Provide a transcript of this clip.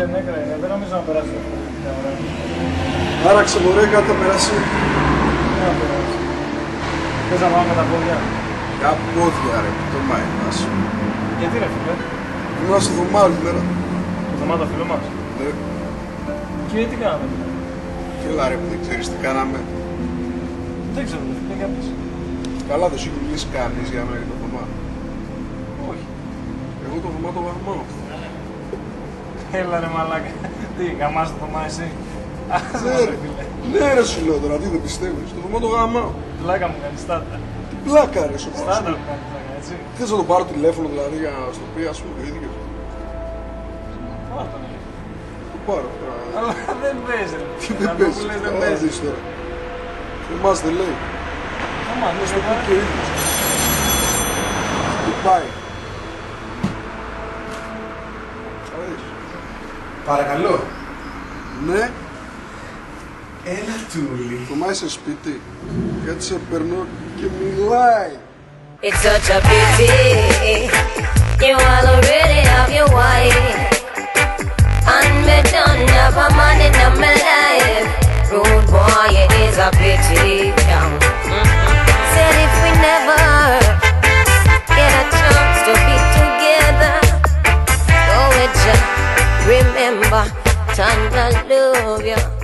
φίλε, νέκρα είναι, δεν νομίζω να περάσει το ωραία. Άραξε μωρέ, κάτι θα περάσει. Δεν θα περάσει. Θες να πάμε με τα πόδια. Για πόδια ρε, το μάινας. Γιατί ρε φίλε. Ήμουν στο Θωμά όλη μέρα. Το Θωμά το φίλο μας. Ναι. Και τι κάναμε. Έλα ρε που δεν ξέρεις τι κάναμε. Δεν ξέρω, φίλε, για πες. Καλά δεν σου έχει μιλήσει κανείς για μένα το Θωμά. Όχι. Εγώ το Θωμά το γαμάω. Έλα ρε μαλάκα. Τι, γαμάς το Θωμά εσύ. Ναι ρε σου λέω τώρα, τι δεν πιστεύεις. Το Θωμά το γαμάω. Πλάκα μου κάνεις στάτα. Τι πλάκα ρε σου Στάτα μου κάνεις πλάκα, έτσι. Θες να το πάρω τηλέφωνο δηλαδή για να στο πει ας πούμε το ίδιο. Πάρ' τον. Το πάρω. Αλλά δεν παίζει ρε. Τι δεν παίζει. Δεν παίζει. Τώρα. Θωμάς δεν λέει. Θωμά, ναι, Στο πει και ο ίδιος. Τι πάει. Παρακαλώ. Ναι. Έλα Τούλη. Θωμά είσαι σπίτι. Γιατί σε περνώ και μιλάει. It's such a pity you already have your wife and me don't have a man in my life. Rude boy, it is a pity. Said if we never get a chance to be together, go with you. Remember, time I love you.